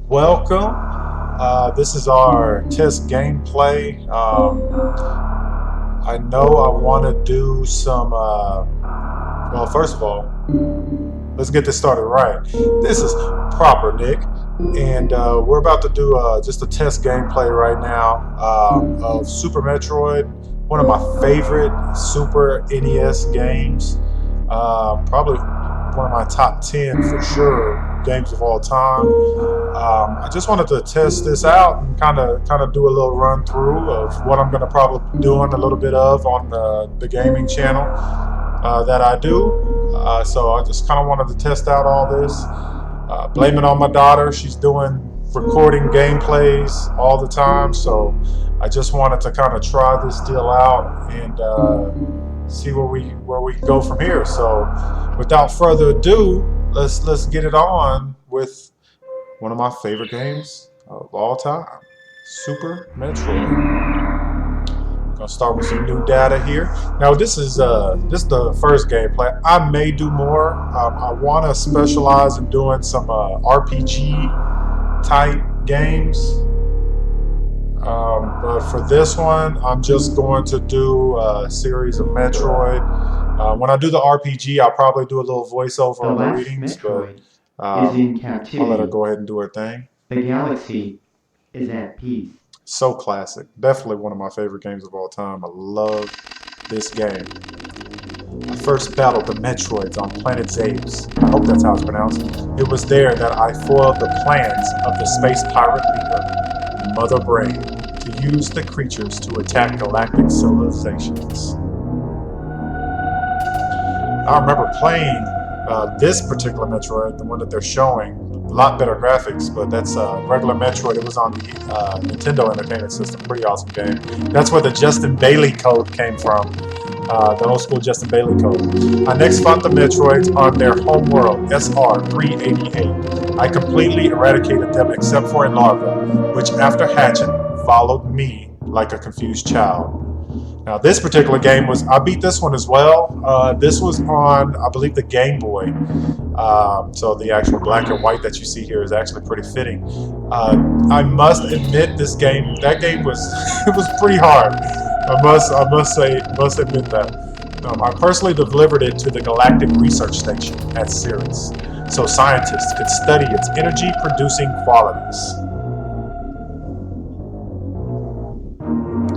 Welcome. This is our test gameplay. I know I want to do some. Well, first of all, let's get this started right. This is proper Nick, and we're about to do just a test gameplay right now of Super Metroid, one of my favorite Super NES games. Probably one of my top 10 for sure games of all time. I just wanted to test this out and kind of do a little run through of what I'm going to probably be doing a little bit of on the gaming channel that I do. So I just kind of wanted to test out all this. Blame it on my daughter. She's doing recording gameplays all the time. So I just wanted to kind of try this deal out and see where we go from here. So without further ado, let's get it on with one of my favorite games of all time, Super Metroid. Gonna start with some new data here. Now this is the first gameplay. I may do more. I want to specialize in doing some RPG type games. But for this one, I'm just going to do a series of Metroid. When I do the RPG, I'll probably do a little voiceover The on the last readings, but Metroid is in I'll let her captivity. go ahead and do her thing. The galaxy is at peace. So classic. Definitely one of my favorite games of all time. I love this game. I first battled the Metroids on planet Zaves. I hope that's how it's pronounced. It was there that I foiled the plans of the space pirate leader, Mother Brain, to use the creatures to attack galactic civilizations. I remember playing this particular Metroid, the one that they're showing, a lot better graphics, but that's regular Metroid. It was on the Nintendo Entertainment System. Pretty awesome game. That's where the Justin Bailey code came from. The old school Justin Bailey code. I next fought the Metroids on their home world, SR 388. I completely eradicated them except for a larva, which after hatching followed me like a confused child. Now this particular game I beat this one as well. This was on, I believe, the Game Boy. So the actual black and white that you see here is actually pretty fitting. I must admit that game was, it was pretty hard. I must admit that. I personally delivered it to the Galactic Research Station at Ceres, so scientists could study its energy producing qualities.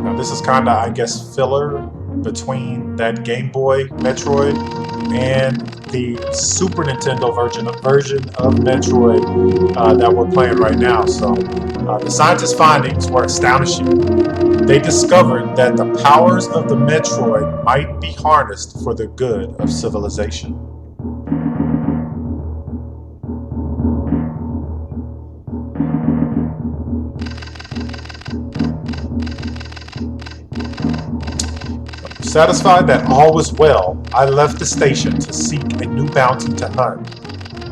Now this is kind of, I guess, filler between that Game Boy Metroid and the Super Nintendo version of Metroid that we're playing right now. So the scientists' findings were astonishing. They discovered that the powers of the Metroid might be harnessed for the good of civilization. Satisfied that all was well, I left the station to seek a new bounty to hunt.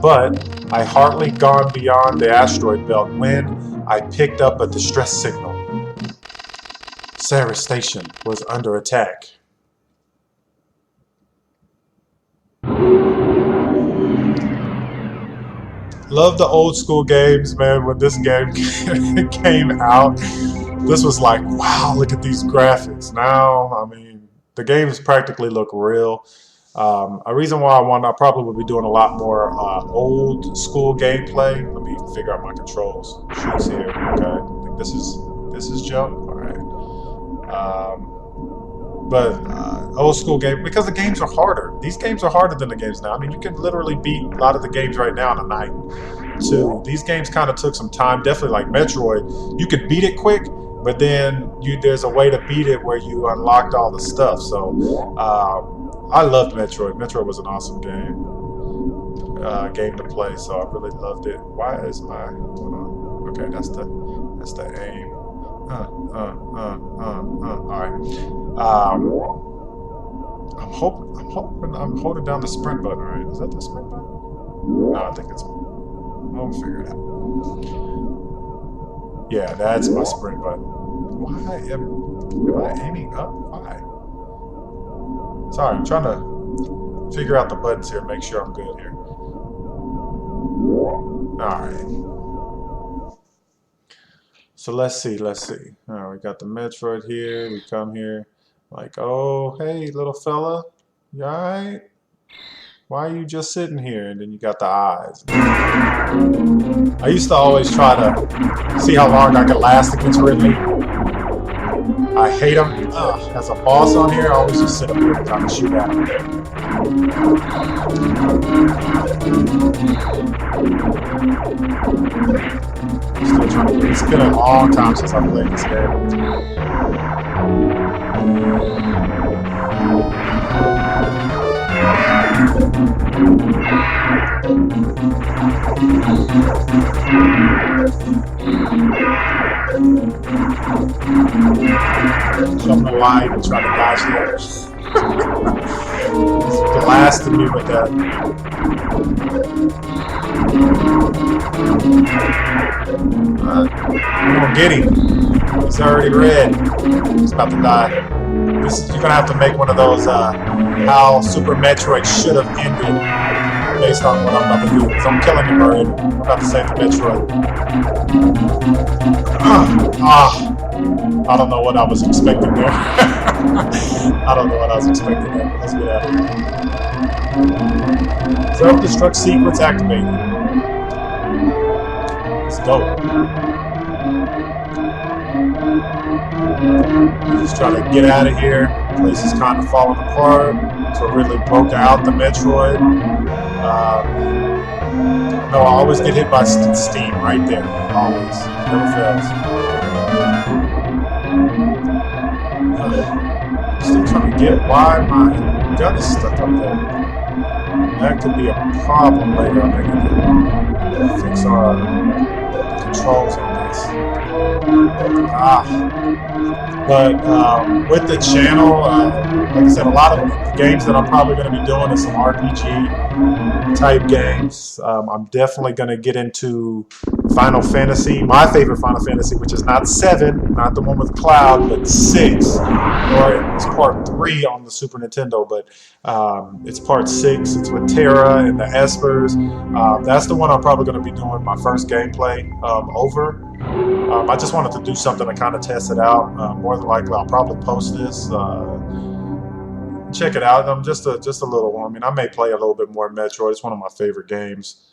But I hardly gone beyond the asteroid belt when I picked up a distress signal. Ceres Station was under attack. Love the old school games, man. When this game came out, this was like, wow, look at these graphics. Now, I mean, the games practically look real. A reason why I probably would be doing a lot more old school gameplay. Let me figure out my controls. Shoes here. Okay, I think this is jump. All right. But old school game, because the games are harder. These games are harder than the games now. I mean, you can literally beat a lot of the games right now in a night. Too. These games kind of took some time. Definitely like Metroid, you could beat it quick, but then there's a way to beat it where you unlocked all the stuff. So I loved Metroid. Metroid was an awesome game to play. So I really loved it. Why is my hold on? Okay, that's the aim. All right. I'm holding down the sprint button. Right? Is that the sprint button? No, I think it's. We'll figure it out. Yeah, that's my sprint button. Why am I aiming up? Why? Sorry, I'm trying to figure out the buttons here, make sure I'm good here. Alright. So let's see, let's see. All right, we got the Metroid here. We come here, like, oh, hey, little fella, you all right? Why are you just sitting here? And then you got the eyes. I used to always try to see how long I could last against Ridley. I hate him. Ugh, as a boss on here, I always just sit up here and try to shoot at him. Still trying to. It's been a long time since I played this game. I don't know why I even tried to dodge the others. He blasted me with that. I'm gonna get him. He's already red. He's about to die. You're gonna have to make one of those how Super Metroid should have ended based on what I'm about to do. Because I'm killing him already. I'm about to save the Metroid. I don't know what I was expecting there. I don't know what I was expecting there. Let's get out of here. Self-destruct sequence activated. Let's go. Just trying to get out of here. The place is kind of falling apart. So Ridley broke out the Metroid. No, I always get hit by steam right there. Always. Never fails. Still trying to get why my gun is stuck up there. That could be a problem later. I think to fix our controls on this. But with the channel, like I said, a lot of games that I'm probably going to be doing is some RPG type games. I'm definitely going to get into Final Fantasy, my favorite Final Fantasy, which is not 7, not the one with Cloud, but 6, or it's part 3 on the Super Nintendo, but it's part 6. It's with Terra and the Espers. That's the one I'm probably going to be doing my first gameplay over. I just wanted to do something to kind of test it out. More than likely, I'll probably post this. Check it out. Just a little. I mean, I may play a little bit more Metroid. It's one of my favorite games.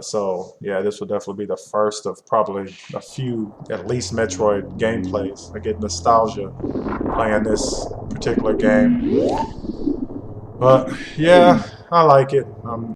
So yeah, this will definitely be the first of probably a few, at least, Metroid gameplays. I get nostalgia playing this particular game. But yeah, I like it.